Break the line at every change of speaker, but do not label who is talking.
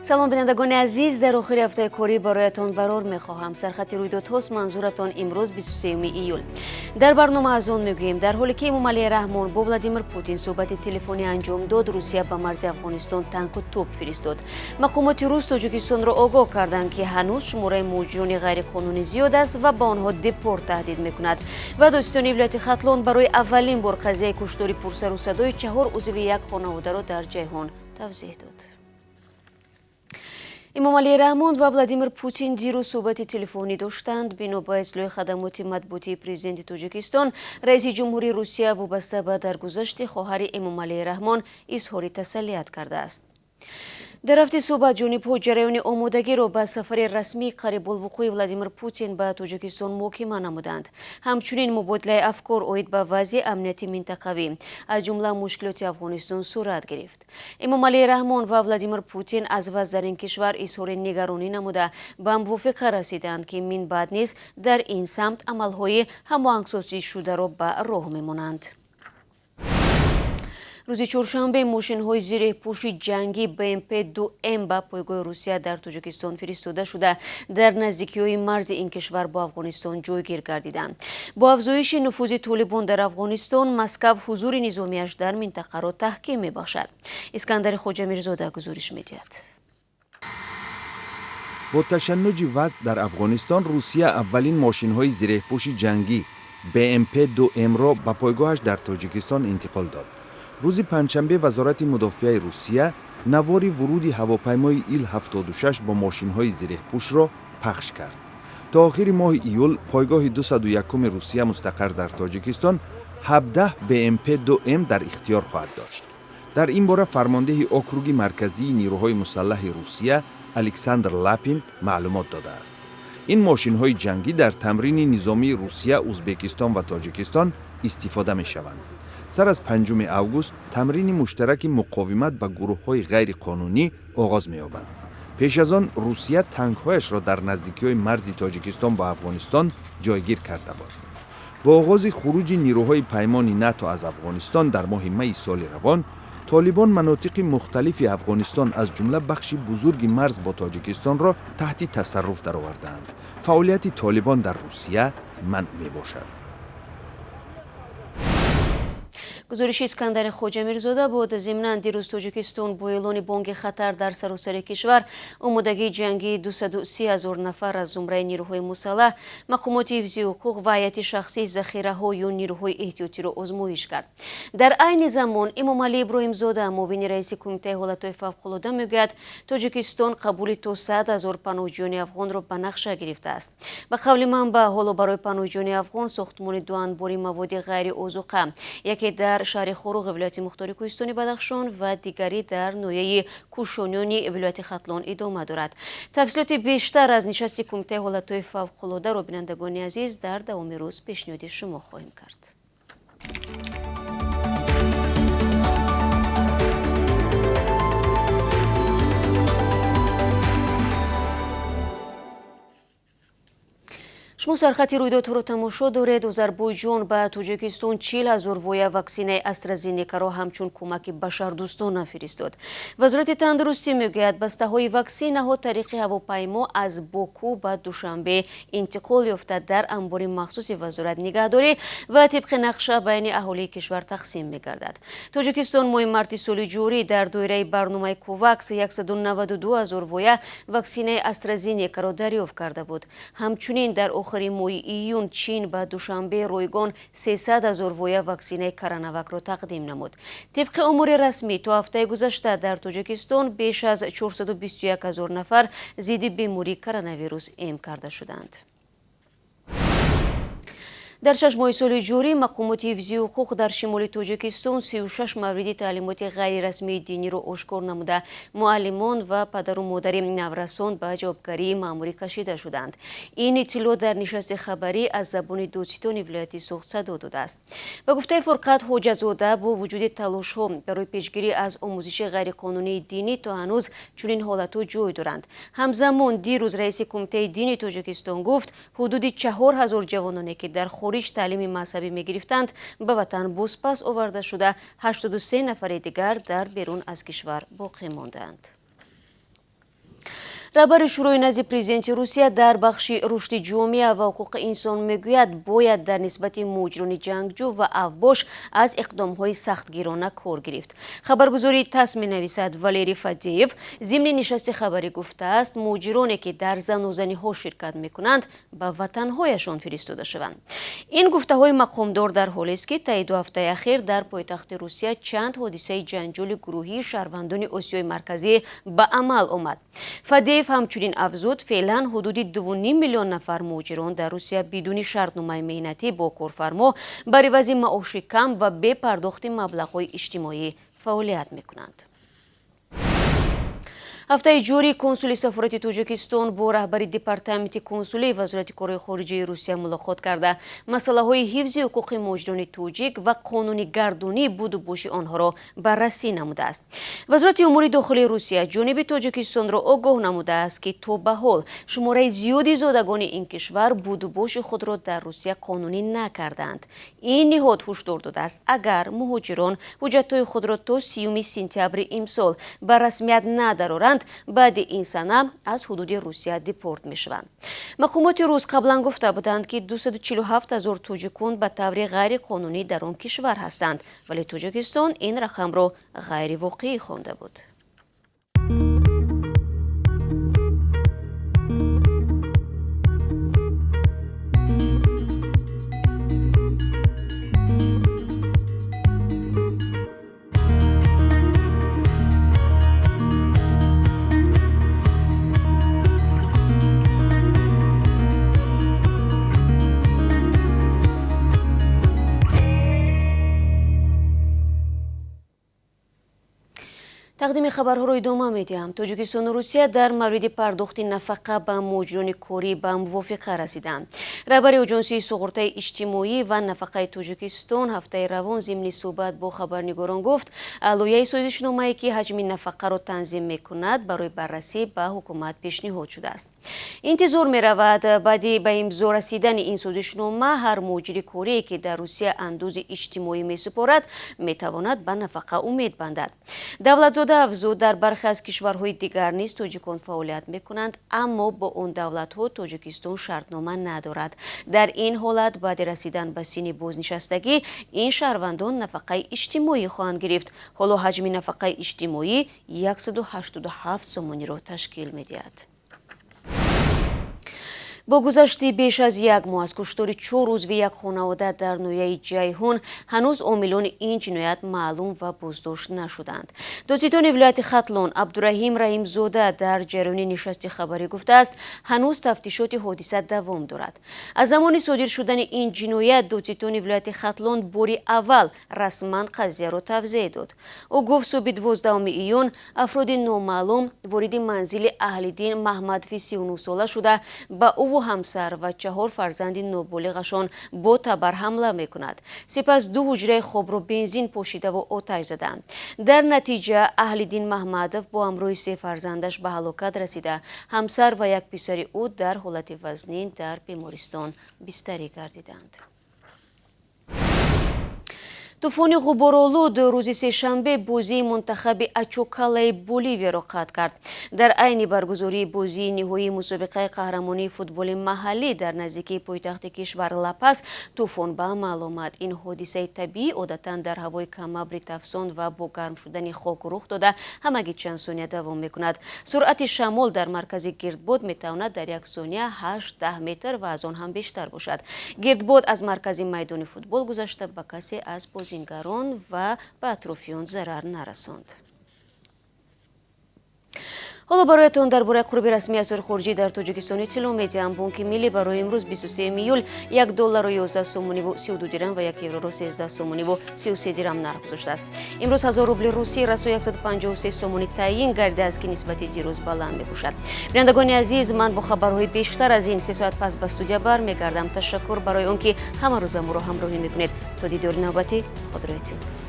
салом бинандагони азиз, дар охири ҳафтаи корӣ бароятон барор мехоҳам. Сархатти рӯйдодҳост, манзуратон имрӯз 23 июл. Дар барнома аз он мегӯем, дар ҳоле ки Эмомалии Раҳмон бо Владимир Путин суҳбати телефонӣ анҷом дод, Русия ба марзи Афғонистон танку топ фиристод. мақомоти рус Тоҷикистонро огоҳ карданд ки ҳанӯз шумораи муҳоҷирони ғайриқонунӣ зиёд аст ва ба онҳо депорт таҳдид мекунад. ва достиёни вилояти Хатлон барои аввалин бор қазияи куштори пурсару садои 4 узви як хонаводаро дар ҷайҳон тавзеҳ дод. Эмомалии Раҳмон ва Владимир Путин дирӯз суҳбати телефонӣ доштанд. бино ба ислоҳи хадамоти матбуотии президенти Тоҷикистон, раиси ҷумҳурии Русия вобаста ба даргузашти хоҳари Эмомалии Раҳмон изҳори таsalliят кардааст. дар ҳафти суҳбат ҷонибҳо ҷараёни омодагиро ба сафари расмии қариболвуқӯи Владимир Путин ба Тоҷикистон муҳокима намуданд. ҳамчунин мубодилаи афкор оид ба вазъи амнияти минтақавӣ, аз ҷумла мушкилоти Афғонистон сурат гирифт. Эмомалии Раҳмон ва Владимир Путин аз вазъ дар ин кишвар изҳори нигаронӣ намуда ба мувофиқа расиданд ки мин баъд низ дар ин самт амалҳои ҳамоҳангсозишударо ба роҳ мемонанд. рӯзи чоршанбе мошинҳои зиреҳпӯши ҷангӣ БМП-2М ба пойгоҳи Русия дар Тоҷикистон фиристода шуда дар наздикиҳои марзи ин кишвар бо Афғонистон ҷойгир гардиданд. бо афзоиши нуфузи Толибон дар Афғонистон, Москав ҳузури низомиаш дар минтақаро таҳким мебахшад. Искандари Хоҷамирзода гузориш медиҳад.
бо ташаннуҷи вазъ дар Афғонистон, Русия аввалин мошинҳои зиреҳпӯши ҷангӣ БМП-2М-ро ба пойгоҳаш дар Тоҷикистон интиқол дод. рӯзи панҷшанбе вазорати мудофиаи Русия навори вуруди ҳавопаймои Ил-76 бо мошинҳои зиреҳпӯшро пахш кард. то охири моҳи июл пойгоҳи 201-уми Русия мустақар дар Тоҷикистон 17 БМП-2М дар ихтиёр хоҳад дошт. дар ин бора фармондеҳи округи марказии нирӯҳои мусаллаҳи Русия Александр Лапин маълумот додааст. ин мошинҳои ҷангӣ дар тамрини низомии Русия, Узбекистон ва Тоҷикистон истифода мешаванд. сар аз 5 август тамрини муштараки муқовимат ба гурӯҳҳои ғайриқонунӣ оғоз меёбад. пеш аз он Русия танкҳояшро дар наздикиҳои марзи Тоҷикистон ба Афғонистон ҷойгир карда буд. бо оғози хуруҷи нирӯҳои паймони НАТО аз Афғонистон дар моҳи майи соли равон, Толибон манотиқи мухталифи Афғонистон аз ҷумла бахши бузурги марз бо Тоҷикистонро таҳти тасарруф даровардаанд. фаъолияти Толибон дар Русия манъ мебошад.
гузориши Искандари Хоҷамирзода буд. зимнан дирӯз Тоҷикистон бо эълони бонки хатар дар саросари кишвар омодагии ҷангии 230 000 нафар аз зумраи нирӯҳои мусаллаҳ, мақомоти ҳифзи ҳуқуқ ва ҳайати шахсӣ, захираҳо ё нирӯҳои эҳтиётиро озмоиш кард. дар айни замон Эмомалӣ Иброҳимзода, муовини раиси кумитаи ҳолатҳои фавқулода, мегӯяд, Тоҷикистон қабули то 100 000 паноҳҷӯёни афғонро ба нақша гирифтааст. ба қавли манбаъ, ҳоло барои паноҳҷӯёни афғон сохтмони дуанбори маводи ғайриозуқа, яке дар шаҳри Хоруғи вилояти Мухтори Кӯҳистони Бадахшон ва дигари дар ноҳияи Кӯшонёни вилояти Хатлон идома дорад. тафсилоти бештар аз нишасти кумитаи ҳолатҳои фавқулодаро бинандагони азиз дар давоми рӯз пешниҳоди шумо хоҳем кард. шумо сархатти рӯйдодҳоро тамошо доред. Озарбойҷон ба Тоҷикистон 40 000 воя ваксинаи AstraZenecaро ҳамчун кӯмаки башардӯстона фиристод. вазорати тандурустӣ мегӯяд, бастаҳои ваксинаҳо тариқи ҳавопаймо аз Боку ба Душанбе интиқол ёфта дар амбори махсуси вазорат нигаҳдорӣ ва тибқи нақша байни аҳолии кишвар тақсим мегардад. Тоҷикистон моҳи марти соли ҷорӣ дар доираи барномаи Ковакс 192 000 воя ваксинаи AstraZenecaро дарёфт карда буд. ҳамчунин дар охири моҳи июн Чин ба Душанбе ройгон 300 000 воя ваксинаи коронавакро тақдим намуд. тибқи омори расмӣ, то ҳафтаи гузашта дар Тоҷикистон беш аз 421 000 нафар зидди бемории коронавирус эм карда шуданд. дар 6 моҳи соли ҷорӣ мақомоти ҳифзи ҳуқуқ дар шимоли Тоҷикистон 36 мавриди таълимоти ғайрирасмии диниро ошкор намуда, муаллимон ва падару модари наврасон ба ҷавобгарии маъмурӣ кашида шуданд. ин иттилоъ дар нишасти хабарӣ аз забони додситони вилояти Суғд садо додааст. ба гуфтаи Фурқат Ҳоҷазода, бо вуҷуди талошҳо барои пешгирӣ аз омӯзиши ғайриқонунии динӣ то ҳанӯз чунин ҳолатҳо ҷой доранд. ҳамзамон дирӯз раиси кумитаи дини Тоҷикистон гуфт, ҳудуди 4000 ҷавононе ки дар хориҷ таълими мазҳабӣ мегирифтанд, ба ватан бозпас оварда шуда, 83 нафари дигар дар берун аз кишвар боқӣ мондаанд. раҳбари шӯрои назди президенти русия дар бахши рушди ҷомеа ва ҳуқуқи инсон мегӯяд бояд дар нисбати муҳоҷирони ҷангҷӯ ва авбош аз иқдомҳои сахтгирона кор гирифт. Хабаргузори ТАСС менависад Валерий Фадеев зимни нишасти хабарӣ гуфтааст муҳоҷироне ки дар занозаниҳо ширкат мекунанд ба ватанҳояшон фиристода шаванд. Ин гуфтаҳои мақомдор дар ҳолест ки таи 2 ҳафтаи ахир дар пойтахти Русия чанд ҳодисаи ҷанҷоли гурӯҳии шаҳрвандони Осиёи марказӣ ба амал омад. Фадеев ҳамчунин афзуд феълан ҳудуди 2.5 миллион нафар муҳоҷирон дар Русия бидуни шартномаи меҳнатӣ бо корфармо бар ивази маоши кам ва бе пардохти маблағҳои иҷтимоӣ фаъолият мекунанд. ҳафтаи ҷорӣ консули сафорати Тоҷикистон бо раҳбари департаменти консулии вазорати корҳои хориҷии Русия мулоқот карда масъалаҳои ҳифзи ҳуқуқи муҳоҷирони тоҷик ва қонунигардонии буду боши онҳоро баррасӣ намудааст. Вазорати умури дохилии Русия ҷониби Тоҷикистонро огоҳ намудааст ки то ба ҳол шумораи зиёди зодагони ин кишвар буду боши худро дар Русия қонунӣ накардаанд. Ин ниҳод ҳушдор додааст агар муҳоҷирон ҳуҷҷатҳои худро то 30 сентябри имсол ба расмият надароранд, баъди ин сана аз ҳудуди Русия депорт мешаванд. Мақомоти рус қаблан гуфта буданд ки 247 000 тоҷикун ба таври ғайриқонунӣ дар он кишвар ҳастанд, вале Тоҷикистон ин рақамро ғайривоқеӣ хонда буд. тақдими хабарҳоро идома медиҳам. Тоҷикистону Русия дар мавриди пардохти нафақа ба муҳоҷирони корӣ ба мувофиқа расиданд. Раҳбари Оҷонсии суғуртаи иҷтимоӣ ва нафақаи Тоҷикистон ҳафтаи равон зимни суҳбат бо хабарнигорон гуфт, лоиҳаи созишномае ки ҳаҷми нафақаро танзим мекунад барои баррасӣ ба ҳукумат пешниҳод шудааст. Интизор меравад баъди ба имзо расидани ин созишнома ҳар муҳоҷири корие ки дар Русия андози иҷтимоӣ месупорад метавонад ба нафақа умед бандад. Давлатзода афзуд дар бархе аз кишварҳои дигар низ тоҷикон фаъолият мекунанд, аммо бо он давлатҳо Тоҷикистон шартнома надорад. Дар ин ҳолат баъди расидан ба синни бознишастагӣ ин шаҳрвандон нафақаи иҷтимоӣ хоҳанд гирифт. ҳоло ҳаҷми нафақаи иҷтимоӣ 187 сомониро ташкил медиҳад. бо гузашти беш аз 1 моҳ аз куштори 4 узви як хонавода дар ноҳияи Ҷайҳун ҳанӯз омилони ин ҷиноят маълум ва боздошт нашуданд. додситони вилояти Хатлон Абдураҳим Раҳимзода дар ҷараёни нишасти хабарӣ гуфтааст, ҳанӯз тафтишоти ҳодиса давом дорад. аз замони содир шудани ин ҷиноят додситони вилояти Хатлон бори аввал расман қазияро тавзеъ дод. ӯ гуфт суби 12 июн афроди номаълум вориди манзили Аҳлиддин Маҳмадви 39 сола шуда ба ӯ ҳамсар ва 4 фарзанди ноболиғашон бо табар ҳамла мекунад. Сипас 2 ҳуҷраи хобро бензин пошидаву оташ заданд. дар натиҷа Аҳлиддин Маҳмадов бо ҳамроҳи 3 фарзандаш ба ҳалокат расида, ҳамсар ва як писари ӯ дар ҳолати вазнин дар бемористон бистарӣ гардиданд. тӯфони ғуборолуд рӯзи сешанбе бозии мунтахаби Ачокалаи Боливияро қатъ кард. дар айни баргузории бозии ниҳоии мусобиқаи қаҳрамонии футболи маҳаллӣ дар наздикии пойтахти кишвар Ла-Пас тӯфон ба амал омад. ин ҳодисаи табиӣ одатан дар ҳавои камабри тафсон ва бо гарм шудани хок рух дода ҳамаги чанд сония давом мекунад. суръати шамол дар маркази гирдбод метавонад дар як сония 8-10 метр ва аз он ҳам бештар бошад. гирдбод аз маркази майдони футбол гузашта ба касе аз бозингарон ва ба атрофиён зарар нарасонд. ҳоло бароятон дар бораи қурби расмии асъори хориҷӣ дар Тоҷикистон иттилоъ медиҳам. Бонки миллӣ барои имрӯз 23 июл $1 11 сомониву 32 дирам ва 1 евроро 13 сомониву 33 дирам нарх гузоштааст. имрӯз 1000 рубли русӣ расо 153 сомони таъин гардидааст ки нисбати дирӯз баланд мебошад. бинандагони азиз, ман бо хабарҳои бештар аз ин 3 соат пас ба студия бармегардам. ташаккур барои он ки ҳама рӯза моро ҳамроҳӣ мекунед. то дидори навбатӣ, худро эҳтиёт кунед.